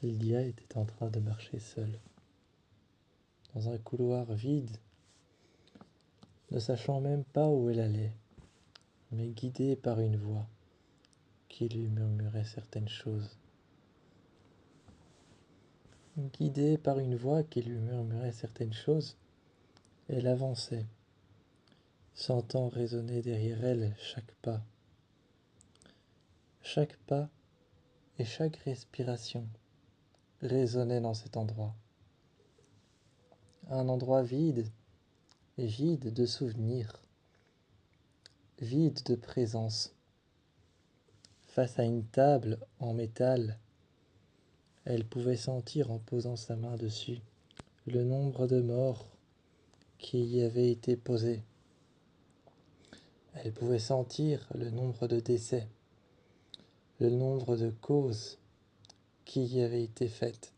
Lydia était en train de marcher seule, dans un couloir vide, ne sachant même pas où elle allait, mais guidée par une voix qui lui murmurait certaines choses. Guidée par une voix qui lui murmurait certaines choses, elle avançait, sentant résonner derrière elle chaque pas et chaque respiration résonnaient dans cet endroit. Un endroit vide, vide de souvenirs, vide de présence. Face à une table en métal, elle pouvait sentir en posant sa main dessus le nombre de morts qui y avaient été posés. Elle pouvait sentir le nombre de décès, le nombre de causes qui y avaient été faites.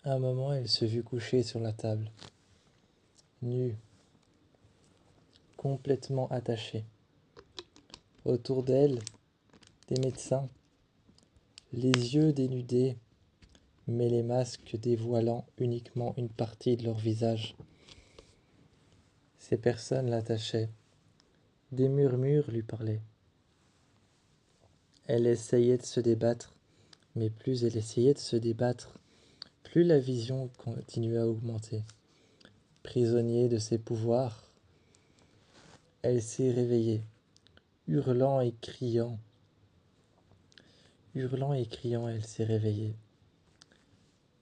À un moment, elle se vit couchée sur la table, nue, complètement attachée. Autour d'elle, des médecins, les yeux dénudés, mais les masques dévoilant uniquement une partie de leur visage. Ces personnes l'attachaient. Des murmures lui parlaient. Elle essayait de se débattre, mais plus elle essayait de se débattre, plus la vision continuait à augmenter. Prisonnière de ses pouvoirs, elle s'est réveillée, hurlant et criant. Hurlant et criant, elle s'est réveillée.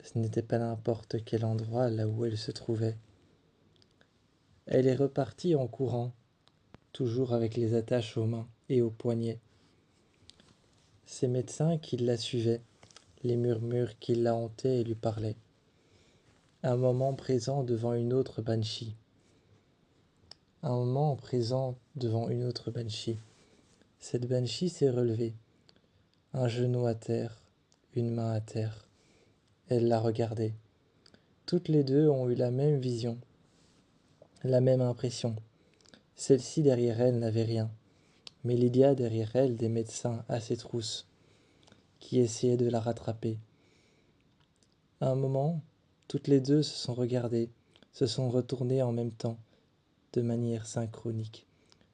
Ce n'était pas n'importe quel endroit là où elle se trouvait. Elle est repartie en courant, toujours avec les attaches aux mains et aux poignets. Ces médecins qui la suivaient, les murmures qui la hantaient et lui parlaient. Un moment présent devant une autre banshee. Un moment présent devant une autre banshee. Cette banshee s'est relevée, un genou à terre, une main à terre. Elle la regardait. Toutes les deux ont eu la même vision, la même impression. Celle-ci derrière elle n'avait rien, mais Lydia derrière elle des médecins à ses trousses, qui essayaient de la rattraper. À un moment, toutes les deux se sont regardées, se sont retournées en même temps, de manière synchronique,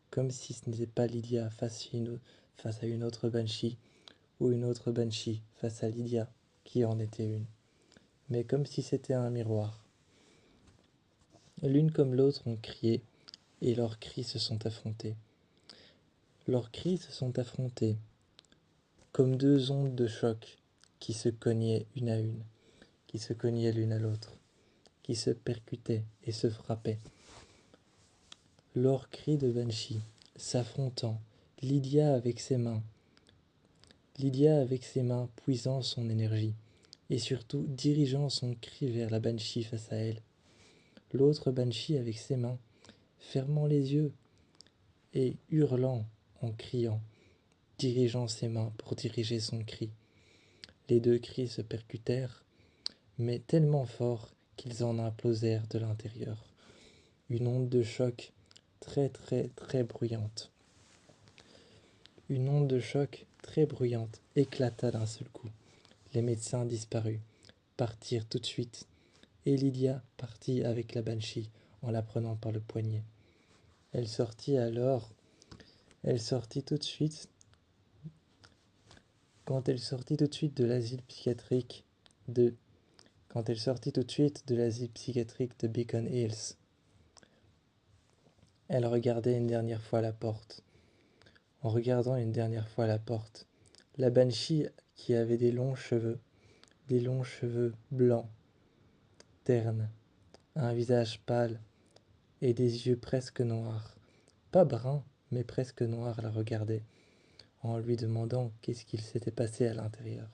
comme si ce n'était pas Lydia face à une autre banshee, ou une autre banshee face à Lydia, qui en était une, mais comme si c'était un miroir. L'une comme l'autre ont crié, et leurs cris se sont affrontés. Leurs cris se sont affrontés, comme deux ondes de choc qui se cognaient une à une, qui se cognaient l'une à l'autre, qui se percutaient et se frappaient. Leurs cris de banshee s'affrontant, Lydia avec ses mains puisant son énergie, et surtout dirigeant son cri vers la banshee face à elle. L'autre banshee avec ses mains, fermant les yeux et hurlant en criant, dirigeant ses mains pour diriger son cri. Les deux cris se percutèrent, mais tellement fort qu'ils en implosèrent de l'intérieur. Une onde de choc très très très bruyante. Une onde de choc très bruyante éclata d'un seul coup. Les médecins disparus, partirent tout de suite, et Lydia partit avec la banshee en la prenant par le poignet. Elle sortit tout de suite. Quand elle sortit tout de suite de l'asile psychiatrique de Beacon Hills, elle regardait une dernière fois la porte. En regardant une dernière fois la porte, la banshee qui avait des longs cheveux blancs, ternes, un visage pâle et des yeux presque noirs, pas bruns, mais presque noirs, la regardait, en lui demandant qu'est-ce qu'il s'était passé à l'intérieur.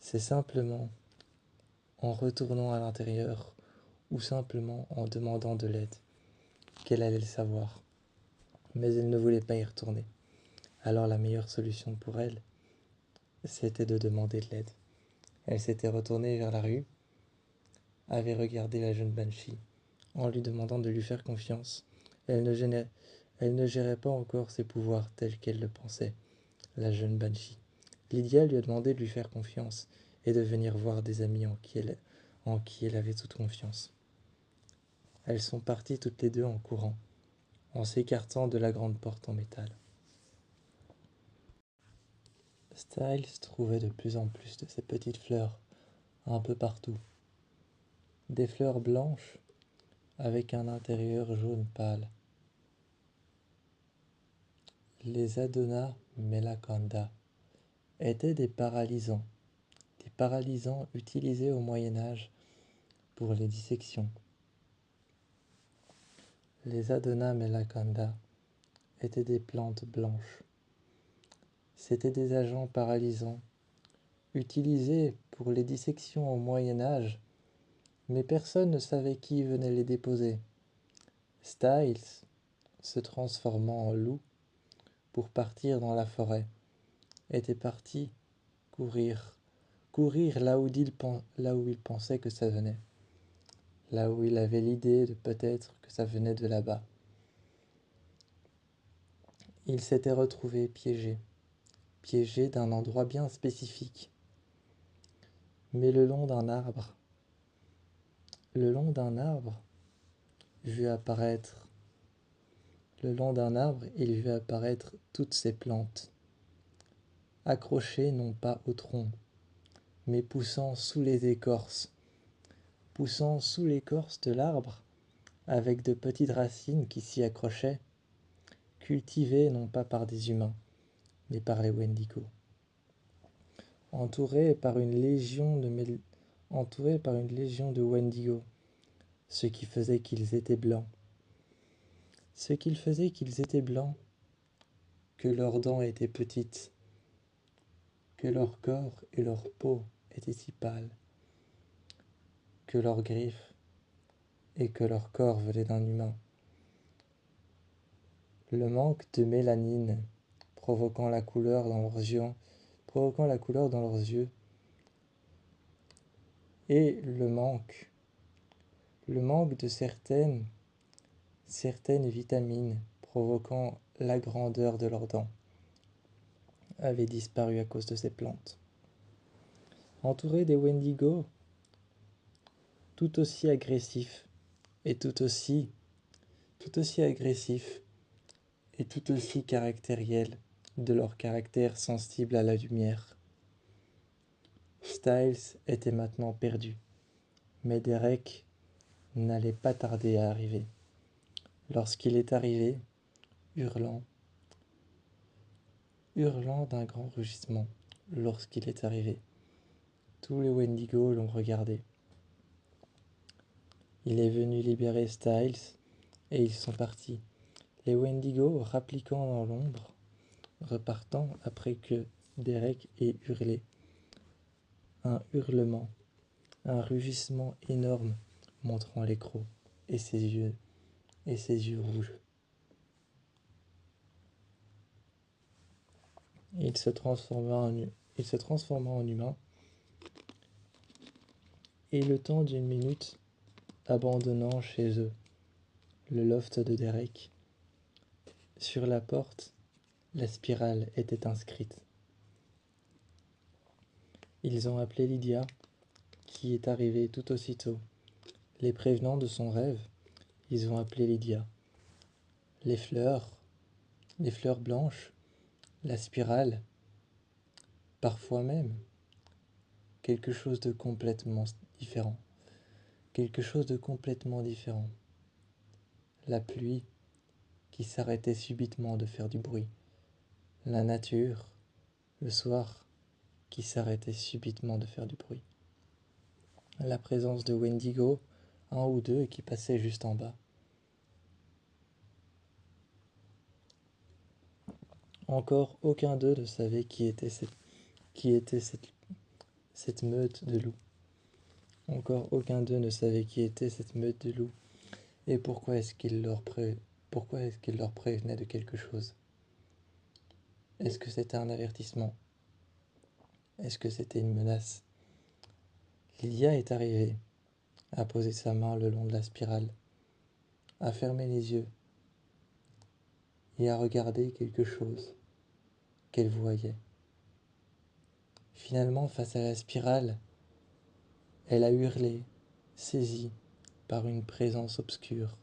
C'est simplement en retournant à l'intérieur ou simplement en demandant de l'aide qu'elle allait le savoir. Mais elle ne voulait pas y retourner. Alors la meilleure solution pour elle, c'était de demander de l'aide. Elle s'était retournée vers la rue, avait regardé la jeune banshee en lui demandant de lui faire confiance. Elle Elle ne gérait pas encore ses pouvoirs tels qu'elle le pensait, la jeune Banshee. Lydia lui a demandé de lui faire confiance et de venir voir des amis en qui elle avait toute confiance. Elles sont parties toutes les deux en courant, en s'écartant de la grande porte en métal. Styles trouvait de plus en plus de ces petites fleurs, un peu partout. Des fleurs blanches avec un intérieur jaune pâle. Les Adona Melacanda étaient des paralysants utilisés au Moyen Âge pour les dissections. Les Adona Melacanda étaient des plantes blanches. C'étaient des agents paralysants utilisés pour les dissections au Moyen Âge, mais personne ne savait qui venait les déposer. Styles, se transformant en loup pour partir dans la forêt, était parti courir là où il pensait que ça venait, là où il avait l'idée de peut-être que ça venait de là-bas. Il s'était retrouvé piégé d'un endroit bien spécifique, mais le long d'un arbre, vu apparaître, il vit apparaître toutes ces plantes, accrochées non pas au tronc, mais poussant sous l'écorce de l'arbre, avec de petites racines qui s'y accrochaient, cultivées non pas par des humains, mais par les Wendigo. Entourés par une légion de Wendigo, ce qui faisait qu'ils étaient blancs. Que leurs dents étaient petites, que leur corps et leur peau étaient si pâles, que leurs griffes et que leur corps venaient d'un humain. Le manque de mélanine provoquant la couleur dans leurs yeux, et le manque de certaines vitamines provoquant la grandeur de leurs dents avait disparu à cause de ces plantes. Entourés des Wendigo, tout aussi agressifs et tout aussi caractériels de leur caractère sensible à la lumière. Styles était maintenant perdu, mais Derek n'allait pas tarder à arriver. Lorsqu'il est arrivé, hurlant d'un grand rugissement, tous les Wendigo l'ont regardé. Il est venu libérer Styles et ils sont partis. Les Wendigo, rappliquant dans l'ombre, repartant après que Derek ait hurlé. Un rugissement énorme montrant les crocs et ses yeux rouges. Il se transforma en humain et le temps d'une minute, abandonnant chez eux le loft de Derek. Sur la porte, la spirale était inscrite. Ils ont appelé Lydia, qui est arrivée tout aussitôt. Les prévenant de son rêve, ils ont appelé Lydia. Les fleurs blanches, la spirale, parfois même quelque chose de complètement différent. La pluie qui s'arrêtait subitement de faire du bruit. La nature, le soir, qui s'arrêtait subitement de faire du bruit. La présence de Wendigo, un ou deux qui passaient juste en bas. Encore aucun d'eux ne savait qui était cette meute de loups. Et pourquoi est-ce qu'il leur prévenait de quelque chose? Est-ce que c'était un avertissement? Est-ce que c'était une menace? Lydia est arrivée, a posé sa main le long de la spirale, a fermé les yeux et à regarder quelque chose qu'elle voyait. Finalement, face à la spirale, elle a hurlé, saisie par une présence obscure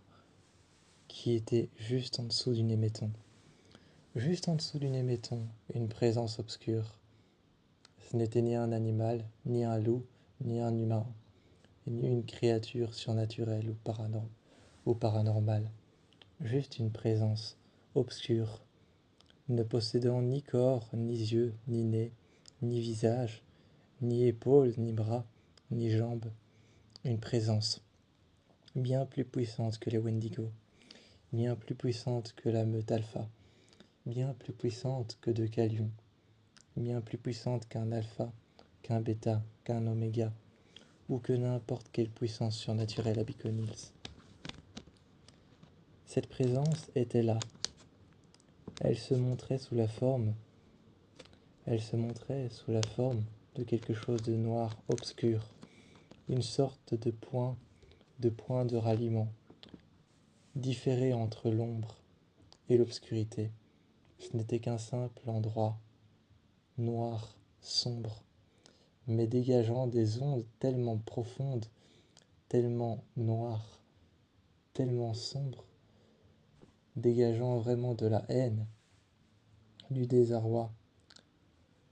qui était juste en dessous du néméton. Juste en dessous du néméton, une présence obscure. Ce n'était ni un animal, ni un loup, ni un humain, ni une créature surnaturelle ou paranormale. Juste une présence obscure, ne possédant ni corps, ni yeux, ni nez, ni visage, ni épaules, ni bras, ni jambes. Une présence bien plus puissante que les Wendigo, bien plus puissante que la meute alpha, bien plus puissante que deux Calions, bien plus puissante qu'un alpha, qu'un bêta, qu'un oméga, ou que n'importe quelle puissance surnaturelle à Beacon Hills. Cette présence était là. Elle se montrait sous la forme de quelque chose de noir, obscur, une sorte de point de ralliement, différé entre l'ombre et l'obscurité. Ce n'était qu'un simple endroit, noir, sombre, mais dégageant des ondes tellement profondes, tellement noires, tellement sombres, dégageant vraiment de la haine, du désarroi,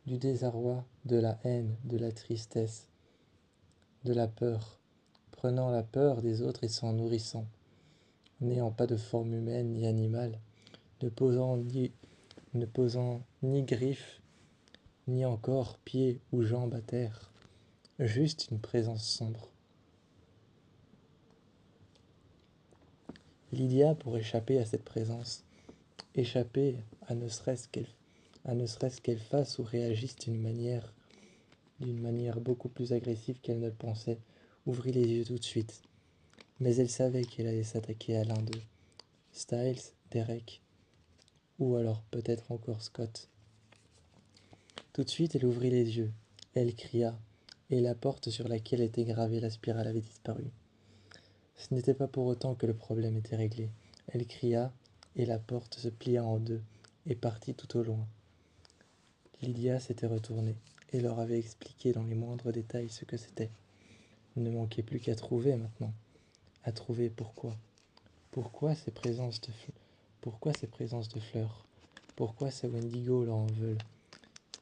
de la haine, de la tristesse, de la peur, prenant la peur des autres et s'en nourrissant, n'ayant pas de forme humaine ni animale, ne posant ni griffes, ni encore pieds ou jambes à terre, juste une présence sombre. Lydia, pour échapper à cette présence, échapper à ne serait-ce qu'elle fasse ou réagisse d'une manière beaucoup plus agressive qu'elle ne le pensait, ouvrit les yeux tout de suite. Mais elle savait qu'elle allait s'attaquer à l'un d'eux, Styles, Derek, ou alors peut-être encore Scott. Tout de suite, elle ouvrit les yeux, elle cria, et la porte sur laquelle était gravée la spirale avait disparu. Ce n'était pas pour autant que le problème était réglé. Elle cria, et la porte se plia en deux, et partit tout au loin. Lydia s'était retournée, et leur avait expliqué dans les moindres détails ce que c'était. Il ne manquait plus qu'à trouver maintenant. À trouver pourquoi. Pourquoi ces présences de fleurs? Pourquoi ces Wendigo leur en veulent?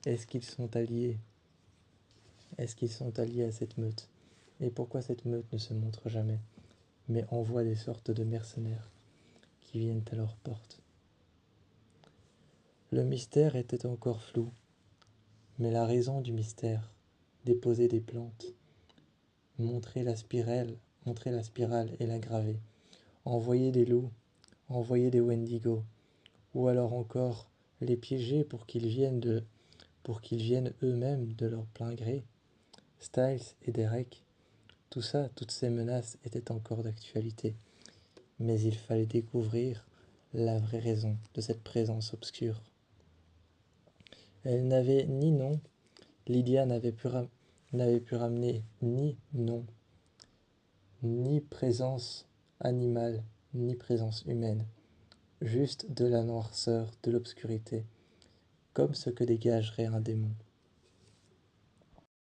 Est-ce qu'ils sont alliés? Est-ce qu'ils sont alliés à cette meute? Et pourquoi cette meute ne se montre jamais, mais envoie des sortes de mercenaires qui viennent à leur porte? Le mystère était encore flou, mais la raison du mystère, déposer des plantes, montrer la spirale et la graver, envoyer des loups, envoyer des Wendigo, ou alors encore les piéger pour qu'ils viennent eux-mêmes de leur plein gré. Styles et Derek, toutes ces menaces étaient encore d'actualité, mais il fallait découvrir la vraie raison de cette présence obscure. Elle n'avait ni nom, Lydia n'avait pu ramener ni nom, ni présence animale, ni présence humaine, juste de la noirceur, de l'obscurité, comme ce que dégagerait un démon.